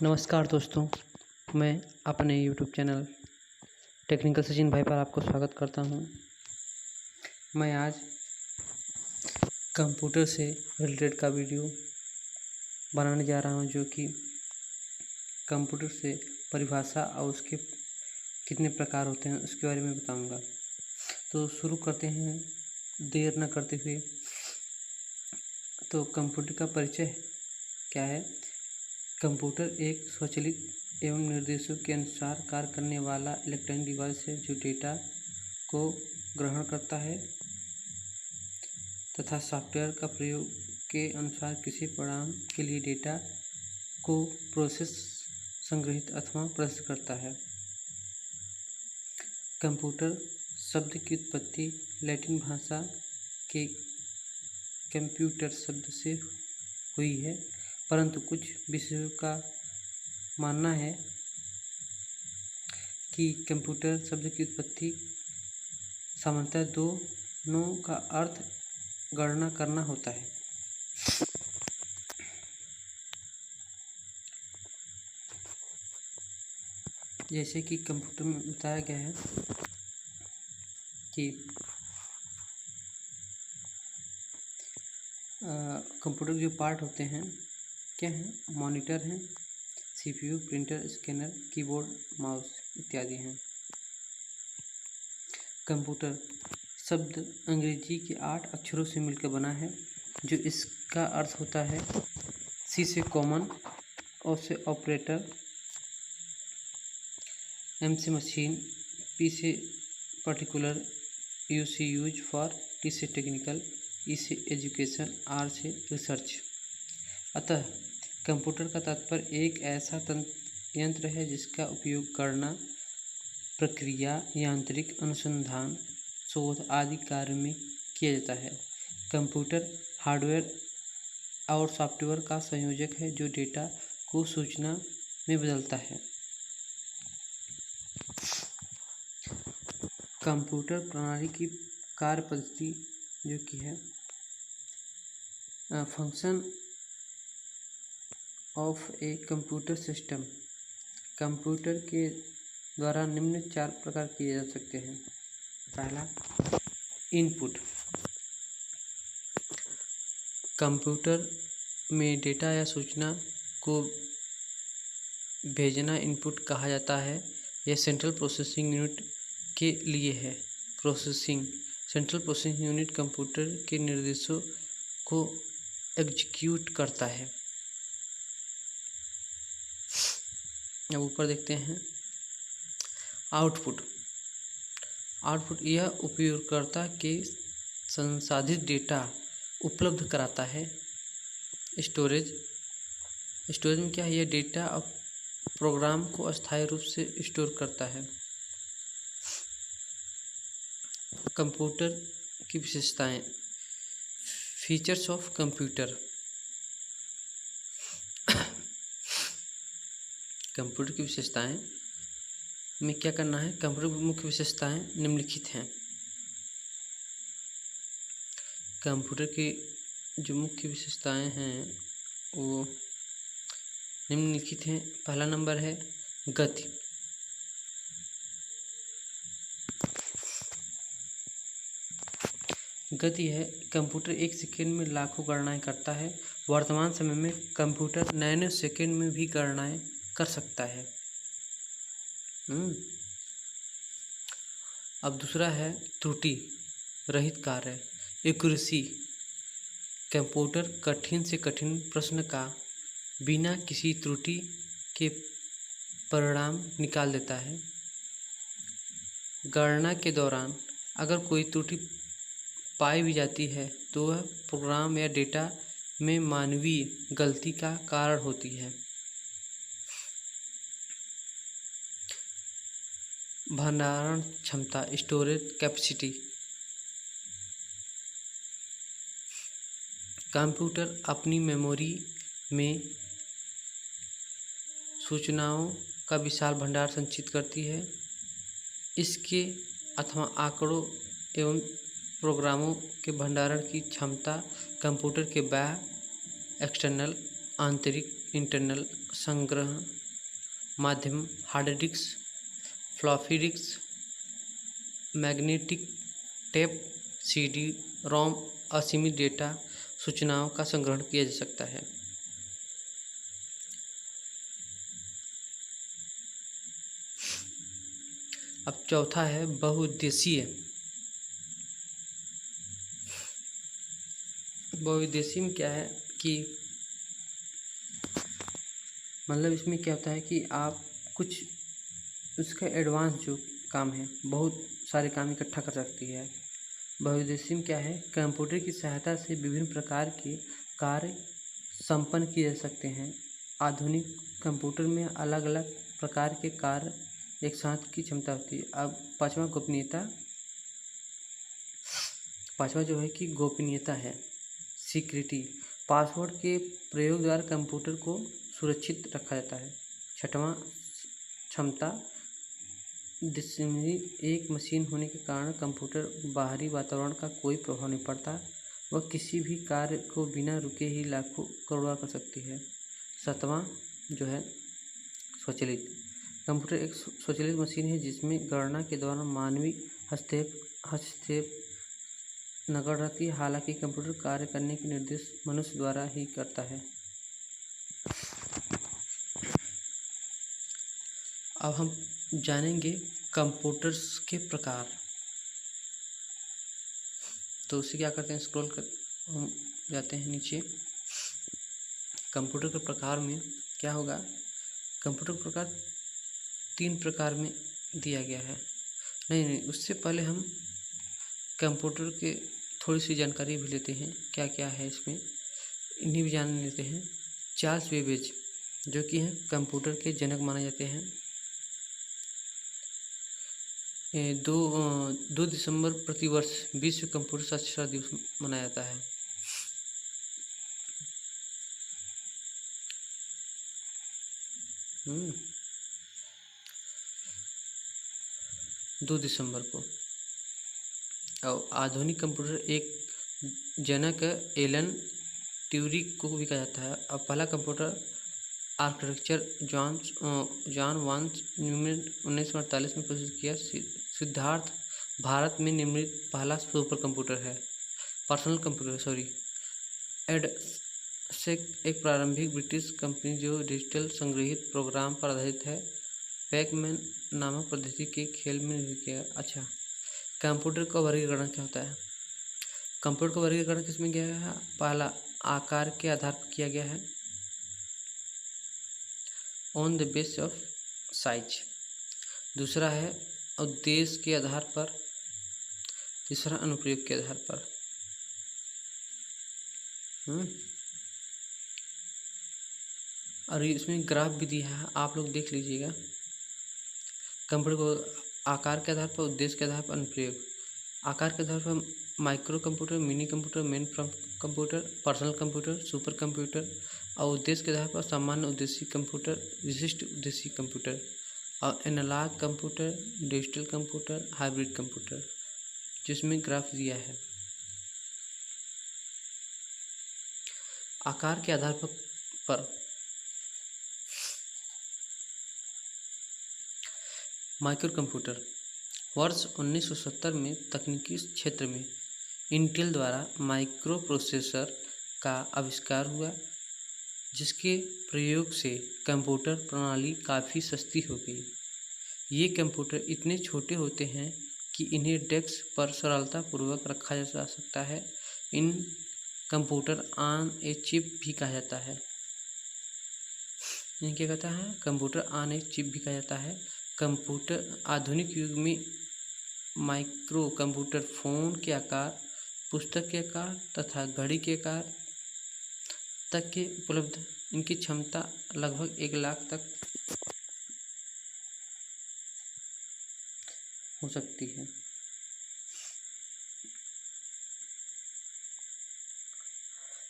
नमस्कार दोस्तों, मैं अपने यूट्यूब चैनल टेक्निकल सचिन भाई पर आपको स्वागत करता हूं। मैं आज कंप्यूटर से रिलेटेड का वीडियो बनाने जा रहा हूं, जो कि कंप्यूटर से परिभाषा और उसके कितने प्रकार होते हैं उसके बारे में बताऊंगा। तो शुरू करते हैं देर न करते हुए। तो कंप्यूटर का परिचय क्या है? कंप्यूटर एक स्वचालित एवं निर्देशों के अनुसार कार्य करने वाला इलेक्ट्रॉनिक डिवाइस है जो डेटा को ग्रहण करता है तथा सॉफ्टवेयर का प्रयोग के अनुसार किसी परिणाम के लिए डेटा को प्रोसेस, संग्रहित अथवा प्रदर्शित करता है। कंप्यूटर शब्द की उत्पत्ति लैटिन भाषा के कंप्यूटर शब्द से हुई है, परंतु कुछ विशेषज्ञों का मानना है कि कंप्यूटर शब्द की उत्पत्ति सामान्यतः दोनों का अर्थ गणना करना होता है। जैसे कि कंप्यूटर में बताया गया है कि कंप्यूटर के जो पार्ट होते हैं क्या हैं? मॉनिटर हैं, CPU, printer, scanner, keyboard, mouse इत्यादि हैं। कंप्यूटर शब्द अंग्रेजी के 8 अक्षरों से मिलकर बना है, जो इसका अर्थ होता है सी से कॉमन, ओ से ऑपरेटर, एम से मशीन, पी से पर्टिकुलर, यू से यूज फॉर, टी से टेक्निकल, ई से एजुकेशन, आर से रिसर्च। अतः कंप्यूटर का तात्पर्य एक ऐसा यंत्र है जिसका उपयोग गणना, प्रक्रिया, यांत्रिक अनुसंधान, शोध आदि कार्य में किया जाता है। कंप्यूटर हार्डवेयर और सॉफ्टवेयर का संयोजक है जो डेटा को सूचना में बदलता है। कंप्यूटर प्रणाली की कार्य पद्धति जो कि है function of a computer system. Computer के द्वारा निम्न 4 प्रकार किए जा सकते हैं। पहला, इनपुट। कंप्यूटर में डेटा या सूचना को भेजना इनपुट कहा जाता है। यह सेंट्रल प्रोसेसिंग यूनिट के लिए है। Processing. Central processing unit computer के निर्देशों को एग्जीक्यूट करता है। अब ऊपर देखते हैं आउटपुट। आउटपुट यह उपयोगकर्ता के संसाधित डेटा उपलब्ध कराता है। स्टोरेज। स्टोरेज में क्या है? यह डेटा और प्रोग्राम को अस्थायी रूप से स्टोर करता है। कंप्यूटर की विशेषताएं। Features of computer. कंप्यूटर की विशेषताएं में क्या करना है? कंप्यूटर की मुख्य विशेषताएं निम्नलिखित हैं। कंप्यूटर की जो मुख्य विशेषताएं हैं वो निम्नलिखित हैं। पहला नंबर है गति। गति है, कंप्यूटर 1 सेकेंड में लाखों गणनाएं करता है। वर्तमान समय में कंप्यूटर नैनो सेकेंड में भी गणनाएं कर सकता है। अब दूसरा है त्रुटि रहित कार्य, एक्यूरेसी। कंप्यूटर कठिन से कठिन प्रश्न का बिना किसी त्रुटि के परिणाम निकाल देता है। गणना के दौरान अगर कोई त्रुटि पाई भी जाती है तो वह प्रोग्राम या डेटा में मानवीय गलती का कारण होती है। भंडारण क्षमता, स्टोरेज कैपेसिटी। कंप्यूटर अपनी मेमोरी में सूचनाओं का विशाल भंडार संचित करती है। इसके अथवा आंकड़ों एवं प्रोग्रामों के भंडारण की क्षमता कंप्यूटर के बाह्य, एक्सटर्नल, आंतरिक, इंटरनल संग्रह माध्यम, hard disk, floppy disk, magnetic tape, CD ROM, असीमित डेटा सूचनाओं का संग्रहण किया जा सकता है। अब चौथा है बहुउद्देशीय। बहुउद्देशीय में क्या है कि मतलब इसमें क्या होता है कि आप कुछ उसका एडवांस जो काम है, बहुत सारे काम इकट्ठा कर सकती है। बहुउद्देशीय में क्या है, कंप्यूटर की सहायता से विभिन्न प्रकार के कार्य संपन्न किए जा सकते हैं। आधुनिक कंप्यूटर में अलग अलग प्रकार के कार्य एक साथ की क्षमता होती है। अब पांचवा गोपनीयता, पांचवा जो है कि गोपनीयता है, सिक्योरिटी। पासवर्ड के प्रयोग द्वारा कंप्यूटर को सुरक्षित रखा जाता है। छठवां क्षमता, डिस्सिमिनी। एक मशीन होने के कारण कंप्यूटर बाहरी वातावरण का कोई प्रभाव नहीं पड़ता। वह किसी भी कार्य को बिना रुके ही लाखों करोड़ों कर सकती है। सातवां जो है स्वचालित। कंप्यूटर एक स्वचालित मशीन है जिसमें गणना के दौरान मानवीय हस्तक्षेप नगण्य रहती है। हालांकि कंप्यूटर कार्य करने के निर्देश मनुष्य द्वारा ही करता है। अब हम जानेंगे कंप्यूटर्स के प्रकार। तो उसे क्या करते हैं, स्क्रॉल कर हम जाते हैं नीचे। कंप्यूटर के प्रकार में क्या होगा, कंप्यूटर का प्रकार 3 प्रकार में दिया गया है। नहीं, उससे पहले हम कंप्यूटर के थोड़ी सी जानकारी भी लेते हैं, क्या क्या है इसमें, इन्हीं भी जान लेते हैं। चार्ल्स बेबेज जो कि हैं कंप्यूटर के जनक माने जाते हैं। 2 दिसंबर प्रतिवर्ष विश्व कंप्यूटर साक्षरता दिवस मनाया जाता है। हम्म 2 दिसंबर को। और आधुनिक कंप्यूटर एक जनक एलन ट्यूरिंग को भी कहा जाता है। अब पहला कंप्यूटर आर्किटेक्चर जॉन वान न्यूमैन 1948 में प्रस्तुत किया। सिद्धार्थ भारत में निर्मित पहला सुपर कंप्यूटर है। पर्सनल कंप्यूटर एडसेक एक प्रारंभिक ब्रिटिश कंपनी जो डिजिटल संग्रहित प्रोग्राम पर आधारित है। पैकमैन नामक पद्धति के खेल में निर्मित किया। अच्छा, कंप्यूटर का वर्गीकरण क्या होता है? कंप्यूटर का वर्गीकरण किसमें किया है? पहला आकार के आधार पर किया गया है, on the base of size. दूसरा है उद्देश्य के आधार पर। तीसरा अनुप्रयोग के आधार पर। और इसमें ग्राफ भी दिया है, आप लोग देख लीजिएगा। कंप्यूटर को आकार के आधार पर, उद्देश्य के आधार पर, अनुप्रयोग। आकार के आधार पर micro computer, mini computer, main computer, personal computer, super computer. और उद्देश्य के आधार पर सामान्य उद्देश्य कंप्यूटर, विशिष्ट उद्देश्य कंप्यूटर, और analog computer, digital computer, hybrid computer, जिसमें ग्राफ दिया है। आकार के आधार पर माइक्रो कंप्यूटर। वर्ष 1970 में तकनीकी क्षेत्र में इंटेल द्वारा माइक्रो प्रोसेसर का आविष्कार हुआ, जिसके प्रयोग से कंप्यूटर प्रणाली काफ़ी सस्ती हो गई। ये कंप्यूटर इतने छोटे होते हैं कि इन्हें डेस्क पर सरलतापूर्वक रखा जा सकता है। इन कंप्यूटर ऑन ए चिप भी कहा जाता है। इन्हें क्या कहता है? कंप्यूटर ऑन ए चिप भी कहा जाता है। कंप्यूटर आधुनिक युग में माइक्रो कंप्यूटर फ़ोन के आकार, पुस्तक के आकार तथा घड़ी के आकार तक के उपलब्ध। इनकी क्षमता लगभग 1 लाख तक हो सकती है।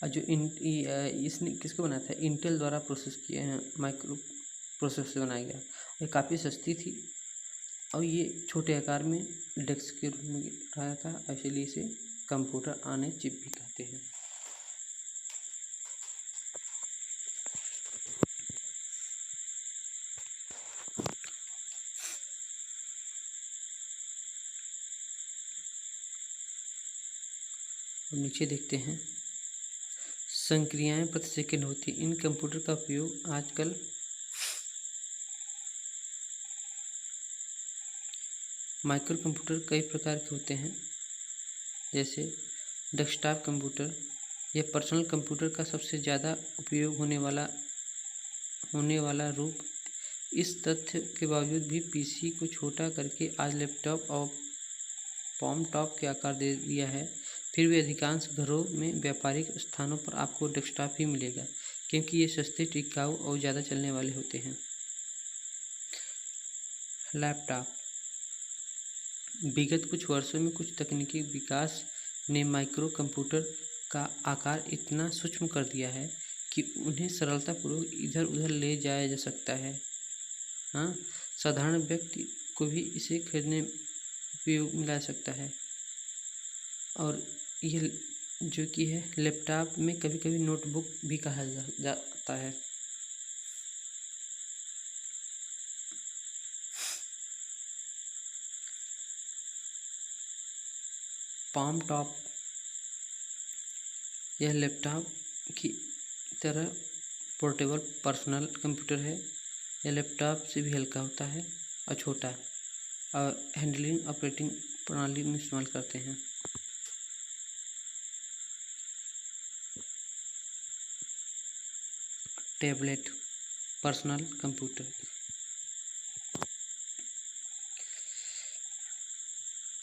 और जो इसने किसको बनाया था? इंटेल द्वारा प्रोसेस किए हैं, माइक्रो प्रोसेसर से बनाया गया। ये काफ़ी सस्ती थी और ये छोटे आकार में डेस्क के रूप में रहा था, इसलिए इसे कंप्यूटर ऑन ए चिप भी कहते हैं। अब नीचे देखते हैं, संक्रियाएं प्रति सेकंड होती। इन कंप्यूटर का उपयोग आजकल माइक्रो कंप्यूटर कई प्रकार के होते हैं, जैसे डेस्कटॉप कंप्यूटर। यह पर्सनल कंप्यूटर का सबसे ज़्यादा उपयोग होने वाला रूप। इस तथ्य के बावजूद भी पीसी को छोटा करके आज लैपटॉप और पॉम टॉप के आकार दे दिया है, फिर भी अधिकांश घरों में व्यापारिक स्थानों पर आपको डेस्कटॉप ही मिलेगा, क्योंकि ये सस्ते, टिकाऊ और ज़्यादा चलने वाले होते हैं। लैपटॉप। विगत कुछ वर्षों में कुछ तकनीकी विकास ने माइक्रो कंप्यूटर का आकार इतना सूक्ष्म कर दिया है कि उन्हें सरलतापूर्वक इधर उधर ले जाया जा सकता है। हाँ, साधारण व्यक्ति को भी इसे खरीदने उपयोग में ला सकता है। और ये जो कि है लैपटॉप में कभी कभी नोटबुक भी कहा जाता है। पॉम टॉप, यह लैपटॉप की तरह पोर्टेबल पर्सनल कंप्यूटर है। यह लैपटॉप से भी हल्का होता है और छोटा, और हैंडलिंग ऑपरेटिंग प्रणाली में इस्तेमाल करते हैं। Tablet personal computer.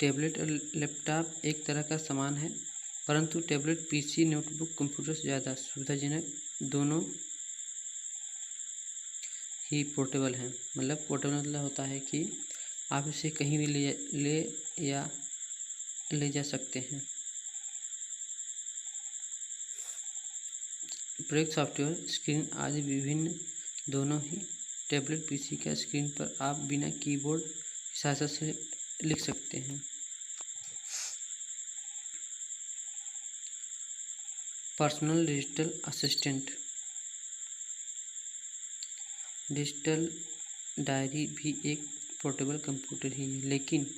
टैबलेट और लैपटॉप एक तरह का सामान है, परंतु टैबलेट पीसी, नोटबुक, कंप्यूटर से ज़्यादा सुविधाजनक, दोनों ही पोर्टेबल हैं। मतलब पोर्टेबल मतलब होता है कि आप इसे कहीं भी ले जा सकते हैं। प्रयुक्त सॉफ्टवेयर स्क्रीन आदि विभिन्न, दोनों ही टैबलेट पीसी का स्क्रीन पर आप बिना कीबोर्ड की सहायता से लिख सकते हैं। Personal digital assistant. Digital diary भी एक पोर्टेबल कंप्यूटर ही है, लेकिन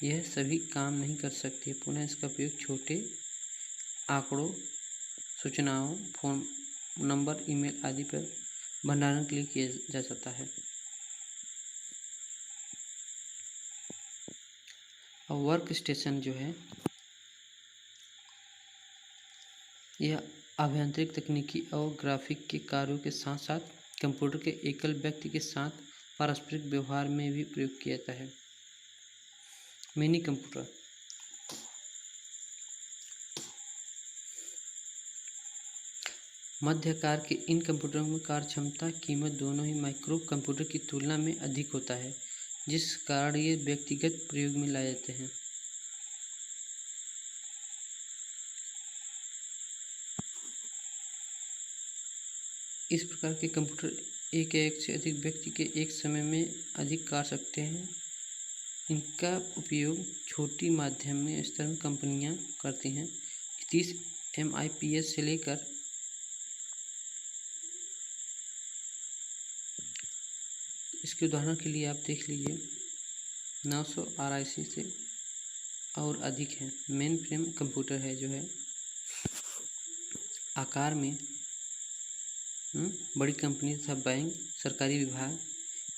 यह सभी काम नहीं कर सकती है। पुनः इसका उपयोग छोटे आंकड़ों, सूचनाओं, फोन नंबर, ईमेल आदि पर भंडारण के लिए किया जा सकता है। और वर्क स्टेशन जो है, यह अभियांत्रिक, तकनीकी और ग्राफिक के कार्यों के साथ साथ कंप्यूटर के एकल व्यक्ति के साथ पारस्परिक व्यवहार में भी प्रयोग किया जाता है। Mini computer. मध्य आकार के इन कंप्यूटरों में कार्यक्षमता, कीमत दोनों ही माइक्रो कंप्यूटर की तुलना में अधिक होता है, जिस कारण ये व्यक्तिगत प्रयोग में लाए जाते हैं। इस प्रकार के कंप्यूटर एक या एक से अधिक व्यक्ति के एक समय में अधिक कर सकते हैं। इनका उपयोग छोटी माध्यमिक स्तर में कंपनियां करती हैं। 30 MIPS से लेकर इसके उदाहरण के लिए आप देख लीजिए 900 RIC से और अधिक है। मेन फ्रेम कंप्यूटर है जो है आकार में बड़ी कंपनी तथा बैंक, सरकारी विभाग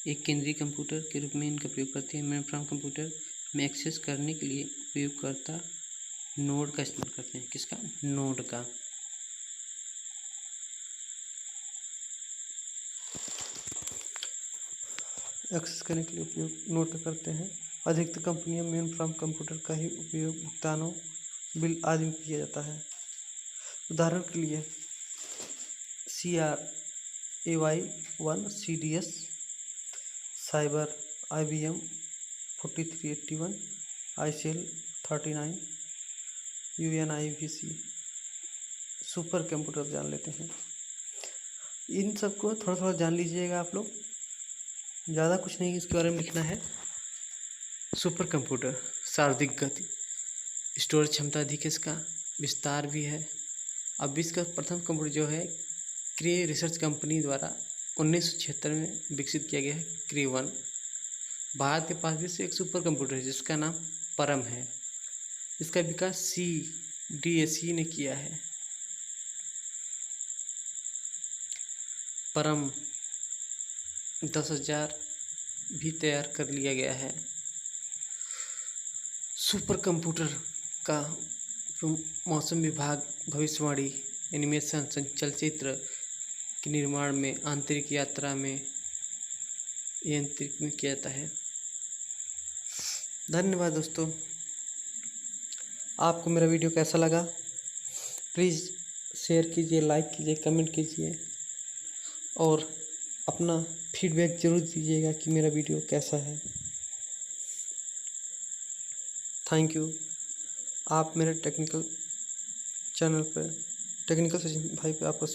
एक केंद्रीय कंप्यूटर के रूप में इनका प्रयोग करते हैं। मेन फ्रेम कंप्यूटर में एक्सेस करने के लिए उपयोगकर्ता नोड का इस्तेमाल करते हैं। किसका? नोड का। एक्सेस करने के लिए उपयोग नोड का करते हैं। अधिकतर कंपनियां मेन फ्रेम कंप्यूटर का ही उपयोग भुगतानों, बिल आदि में किया जाता है। उदाहरण के लिए CRAY1 CDS, cyber IBM 4381, ICL 39, UNIVC super computer जान लेते हैं। इन सबको थोड़ा थोड़ा जान लीजिएगा आप लोग, ज़्यादा कुछ नहीं इसके बारे में लिखना है। सुपर कंप्यूटर सर्वाधिक गति, स्टोरेज क्षमता अधिक है, इसका विस्तार भी है। अब विश्व का प्रथम कंप्यूटर जो है क्रे रिसर्च कंपनी द्वारा 1976 में विकसित किया गया है, क्रे1। भारत के पास भी से एक सुपर कंप्यूटर है जिसका नाम परम है। इसका विकास C DSE ने किया है। परम 10,000 भी तैयार कर लिया गया है। सुपर कंप्यूटर का मौसम विभाग भविष्यवाणी, एनिमेशन, चलचित्र के निर्माण में, आंतरिक यात्रा में यंत्रिक में किया जाता है। धन्यवाद दोस्तों। आपको मेरा वीडियो कैसा लगा? प्लीज़ शेयर कीजिए, लाइक कीजिए, कमेंट कीजिए और अपना फीडबैक ज़रूर दीजिएगा कि मेरा वीडियो कैसा है। Thank you. आप मेरे टेक्निकल चैनल पर, टेक्निकल सचिन भाई पे आपका